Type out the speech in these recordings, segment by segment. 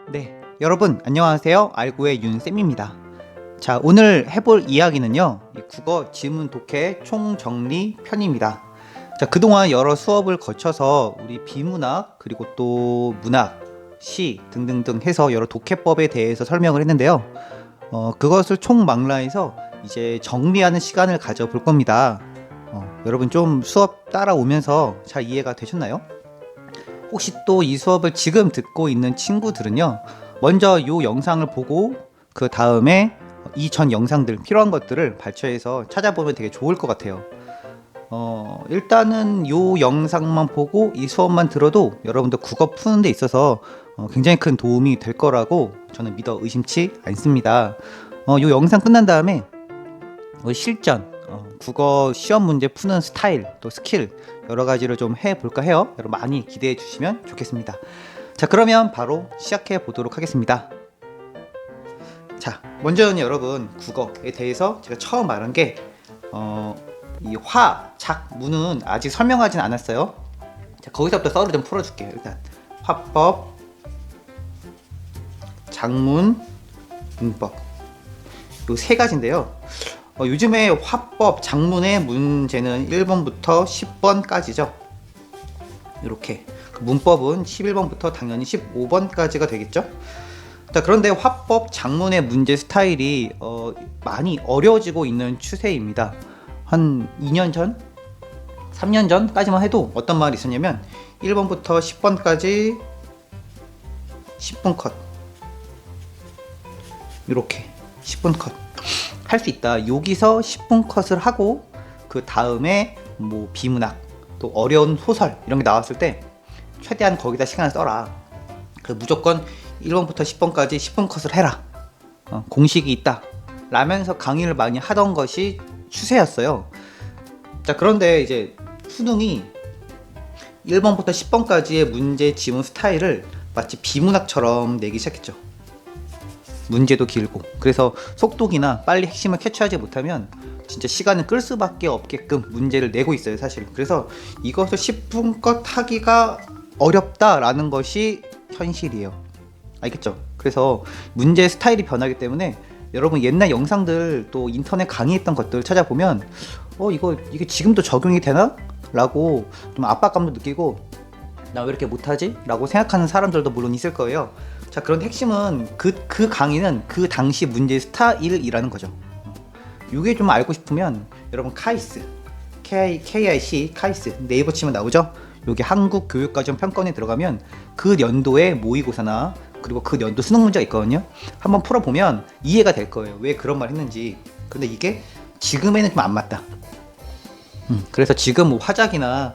네, 여러분 안녕하세요. 알고의 윤쌤입니다. 자, 오늘 해볼 이야기는요, 이 국어 지문 독해 총정리 편입니다. 자, 그동안 여러 수업을 거쳐서 우리 비문학 그리고 또 문학, 시 등등등 해서 여러 독해법에 대해서 설명을 했는데요. 그것을 총망라해서 이제 정리하는 시간을 가져볼 겁니다. 여러분 좀 수업 따라오면서 잘 이해가 되셨나요? 혹시 또 이 수업을 지금 듣고 있는 친구들은요, 먼저 이 영상을 보고 그 다음에 이전 영상들 필요한 것들을 발췌해서 찾아보면 되게 좋을 것 같아요. 일단은 이 영상만 보고 이 수업만 들어도 여러분들 국어 푸는 데 있어서 굉장히 큰 도움이 될 거라고 저는 믿어 의심치 않습니다. 이 영상 끝난 다음에 실전, 국어 시험 문제 푸는 스타일, 또 스킬 여러 가지를 좀 해볼까 해요. 여러분 많이 기대해 주시면 좋겠습니다. 자, 그러면 바로 시작해 보도록 하겠습니다. 자, 먼저는 여러분 국어에 대해서 제가 처음 말한 게 이 화, 작, 문은 아직 설명하진 않았어요. 자, 거기서부터 썰을 좀 풀어줄게요. 일단 화법, 작문, 문법 요 세 가지인데요. 요즘에 화법, 작문의 문제는 1번부터 10번까지죠. 이렇게 문법은 11번부터 당연히 15번까지가 되겠죠. 자, 그런데 화법, 작문의 문제 스타일이 많이 어려워지고 있는 추세입니다. 한 2년 전? 3년 전까지만 해도 어떤 말이 있었냐면 1번부터 10번까지 10분 컷, 이렇게 10분 컷 할 수 있다. 여기서 10분 컷을 하고 그 다음에 뭐 비문학 또 어려운 소설 이런 게 나왔을 때 최대한 거기다 시간을 써라. 그 무조건 1번부터 10번까지 10분 컷을 해라. 공식이 있다 라면서 강의를 많이 하던 것이 추세였어요. 자, 그런데 이제 수능이 1번부터 10번까지의 문제 지문 스타일을 마치 비문학처럼 내기 시작했죠. 문제도 길고, 그래서 속독이나 빨리 핵심을 캐치하지 못하면 진짜 시간을 끌 수밖에 없게끔 문제를 내고 있어요, 사실. 그래서 이것을 10분껏 하기가 어렵다라는 것이 현실이에요. 알겠죠? 그래서 문제 스타일이 변하기 때문에 여러분 옛날 영상들 또 인터넷 강의했던 것들 찾아보면 이게 지금도 적용이 되나? 라고 좀 압박감도 느끼고 나 왜 이렇게 못하지? 라고 생각하는 사람들도 물론 있을 거예요. 자, 그런데 핵심은 그 강의는 그 당시 문제 스타일이라는 거죠. 이게 좀 알고 싶으면 여러분 카이스, KIC, 카이스 네이버 치면 나오죠? 여기 한국교육과정 평가원에 들어가면 그 연도의 모의고사나 그리고 그 연도 수능 문제가 있거든요. 한번 풀어보면 이해가 될 거예요. 왜 그런 말 했는지. 근데 이게 지금에는 좀 안 맞다. 그래서 지금 뭐 화작이나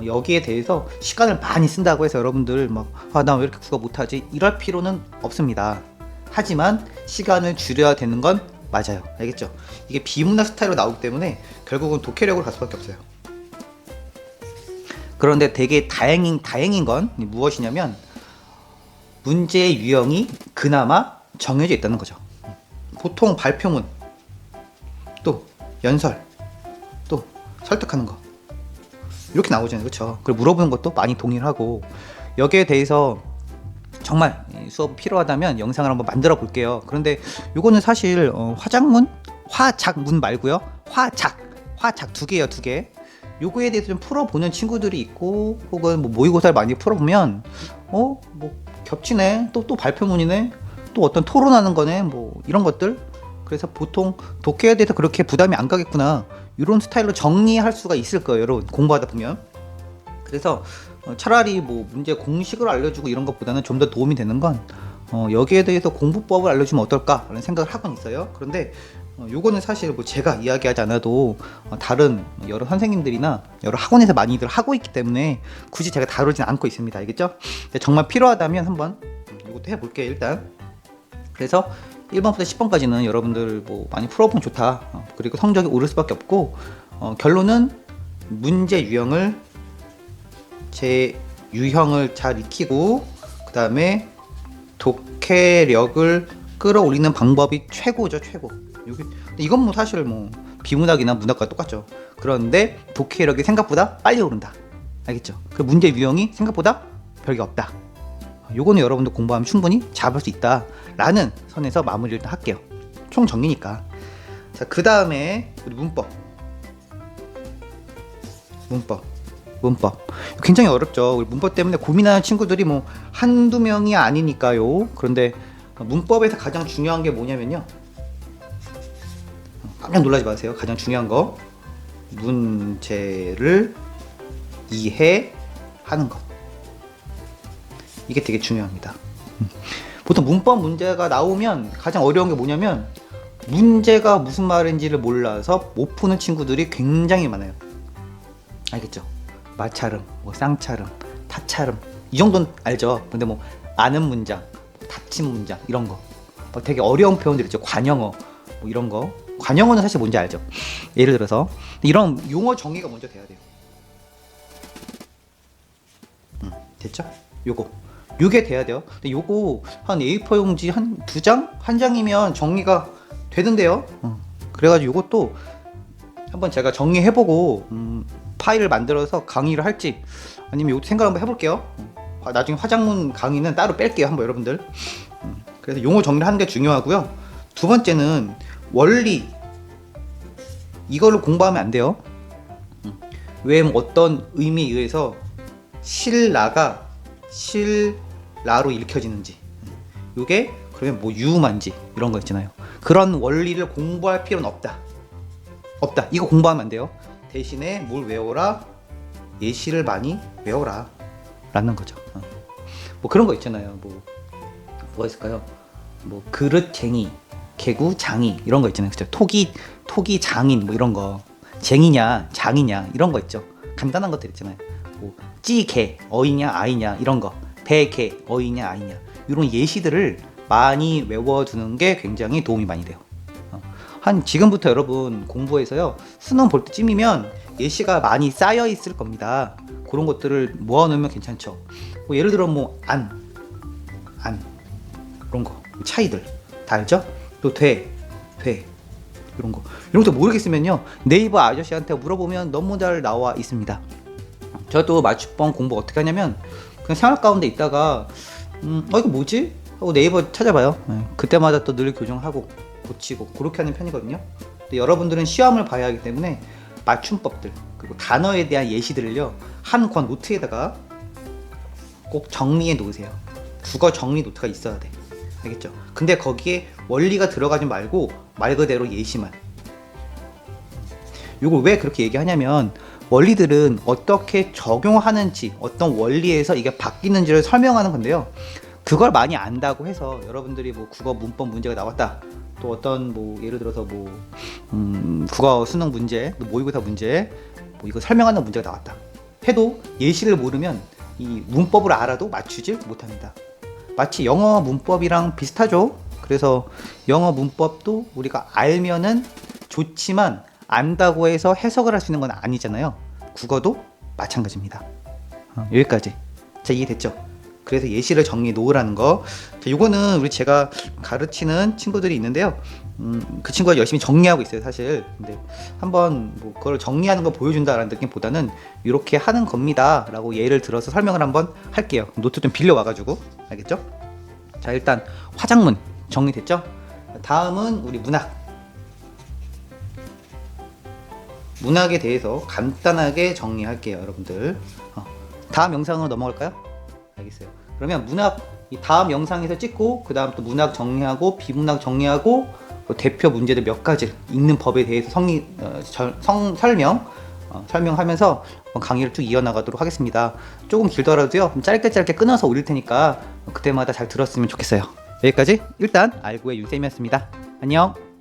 여기에 대해서 시간을 많이 쓴다고 해서 여러분들 나 왜 이렇게 국어 못하지? 이럴 필요는 없습니다. 하지만 시간을 줄여야 되는 건 맞아요. 알겠죠? 이게 비문학 스타일로 나오기 때문에 결국은 독해력으로 갈 수밖에 없어요. 그런데 되게 다행인 건 무엇이냐면 문제의 유형이 그나마 정해져 있다는 거죠. 보통 발표문, 또 연설, 또 설득하는 거 이렇게 나오잖아요. 그렇죠? 그리고 물어보는 것도 많이 동일하고, 여기에 대해서 정말 수업 필요하다면 영상을 한번 만들어 볼게요. 그런데 요거는 사실 화작문 말고요. 화작 두 개예요, 두 개. 요거에 대해서 좀 풀어보는 친구들이 있고, 혹은 뭐 모의고사를 많이 풀어보면 뭐 겹치네, 또 발표문이네, 또 어떤 토론하는 거네, 뭐 이런 것들. 그래서 보통 독해에 대해서 그렇게 부담이 안 가겠구나, 이런 스타일로 정리할 수가 있을 거예요, 여러분 공부하다 보면. 그래서 차라리 뭐 문제 공식을 알려주고 이런 것보다는 좀 더 도움이 되는 건 여기에 대해서 공부법을 알려주면 어떨까라는 생각을 하곤 있어요. 그런데 요거는 사실 뭐 제가 이야기하지 않아도 다른 여러 선생님들이나 여러 학원에서 많이들 하고 있기 때문에 굳이 제가 다루진 않고 있습니다. 알겠죠? 정말 필요하다면 한번 이것도 해볼게요, 일단. 그래서 1번부터 10번까지는 여러분들 뭐 많이 풀어보면 좋다. 그리고 성적이 오를 수밖에 없고, 결론은 문제 유형을 잘 익히고 그 다음에 독해력을 끌어올리는 방법이 최고죠, 최고. 이건 뭐 사실 뭐 비문학이나 문학과 똑같죠. 그런데 독해력이 생각보다 빨리 오른다. 알겠죠? 그 문제 유형이 생각보다 별게 없다. 요거는 여러분도 공부하면 충분히 잡을 수 있다라는 선에서 마무리를 일단 할게요. 총 정리니까. 자, 그 다음에 우리 문법. 굉장히 어렵죠. 우리 문법 때문에 고민하는 친구들이 뭐 한두 명이 아니니까요. 그런데 문법에서 가장 중요한 게 뭐냐면요, 깜짝 놀라지 마세요. 가장 중요한 거, 문제를 이해하는 것. 이게 되게 중요합니다. 보통 문법 문제가 나오면 가장 어려운 게 뭐냐면, 문제가 무슨 말인지를 몰라서 못 푸는 친구들이 굉장히 많아요. 알겠죠? 마찰음, 뭐 쌍찰음, 타찰음, 이 정도는 알죠. 근데 뭐 아는 문장, 닫힌 문장 이런 거, 되게 어려운 표현들 있죠. 관용어, 뭐 이런 거. 관용어는 사실 뭔지 알죠? 예를 들어서 이런 용어 정의가 먼저 돼야 돼요. 됐죠? 요게 돼야 돼요. 근데 요거 한 A4 용지 한 2장? 한 장이면 정리가 되던데요. 그래가지고 요것도 한번 제가 정리해보고 파일을 만들어서 강의를 할지, 아니면 요것도 생각 한번 해볼게요. 나중에 화작문 강의는 따로 뺄게요, 한번 여러분들. 그래서 용어 정리를 하는 게 중요하고요. 두 번째는 원리, 이걸로 공부하면 안 돼요. 왜 어떤 의미에 의해서 신라가 실라로 읽혀지는지, 요게 그러면 뭐 유만지 이런 거 있잖아요. 그런 원리를 공부할 필요는 없다. 이거 공부하면 안 돼요. 대신에 뭘 외워라? 예시를 많이 외워라 라는 거죠. 뭐 그런 거 있잖아요. 뭐가 있을까요? 뭐 그릇쟁이, 개구장이 이런 거 있잖아요. 그죠? 토기 장인 뭐 이런 거, 쟁이냐 장이냐 이런 거 있죠. 간단한 것들 있잖아요. 뭐 찌개 어이냐 아이냐 이런 거, 배개 어이냐 아이냐, 이런 예시들을 많이 외워두는 게 굉장히 도움이 많이 돼요. 한 지금부터 여러분 공부해서요, 수능 볼 때쯤이면 예시가 많이 쌓여 있을 겁니다. 그런 것들을 모아놓으면 괜찮죠. 뭐 예를 들어 뭐 안 이런 거 차이들 다 알죠? 또 돼 이런 것도 모르겠으면요, 네이버 아저씨한테 물어보면 너무 잘 나와 있습니다. 저도 맞춤법 공부 어떻게 하냐면, 그냥 생활 가운데 있다가 이거 뭐지? 하고 네이버 찾아봐요. 그때마다 또 늘 교정하고 고치고 그렇게 하는 편이거든요. 근데 여러분들은 시험을 봐야 하기 때문에 맞춤법들 그리고 단어에 대한 예시들을요, 한 권 노트에다가 꼭 정리해 놓으세요. 국어 정리 노트가 있어야 돼. 알겠죠? 근데 거기에 원리가 들어가지 말고 말 그대로 예시만. 요걸 왜 그렇게 얘기하냐면, 원리들은 어떻게 적용하는지, 어떤 원리에서 이게 바뀌는지를 설명하는 건데요. 그걸 많이 안다고 해서 여러분들이 뭐 국어 문법 문제가 나왔다, 또 어떤 뭐 예를 들어서 뭐 국어 수능 문제, 모의고사 문제, 뭐 이거 설명하는 문제가 나왔다 해도 예시를 모르면 이 문법을 알아도 맞추질 못합니다. 마치 영어 문법이랑 비슷하죠. 그래서 영어 문법도 우리가 알면은 좋지만 안다고 해서 해석을 할 수 있는 건 아니잖아요. 국어도 마찬가지입니다. 여기까지. 자, 이해됐죠? 그래서 예시를 정리해 놓으라는 거. 자, 요거는 우리 제가 가르치는 친구들이 있는데요. 그 친구가 열심히 정리하고 있어요, 사실. 근데 한번 뭐 그걸 정리하는 거 보여준다라는 느낌보다는 이렇게 하는 겁니다 라고 예를 들어서 설명을 한번 할게요. 노트 좀 빌려 와가지고. 알겠죠? 자, 일단 화작문 정리됐죠? 다음은 우리 문학에 대해서 간단하게 정리할게요, 여러분들. 다음 영상으로 넘어갈까요? 알겠어요. 그러면 문학 이 다음 영상에서 찍고, 그 다음 또 문학 정리하고 비문학 정리하고, 대표 문제들 몇 가지 읽는 법에 대해서 설명하면서 강의를 쭉 이어나가도록 하겠습니다. 조금 길더라도요, 좀 짧게 끊어서 올릴 테니까 그때마다 잘 들었으면 좋겠어요. 여기까지 일단 알고의 윤쌤이었습니다. 안녕.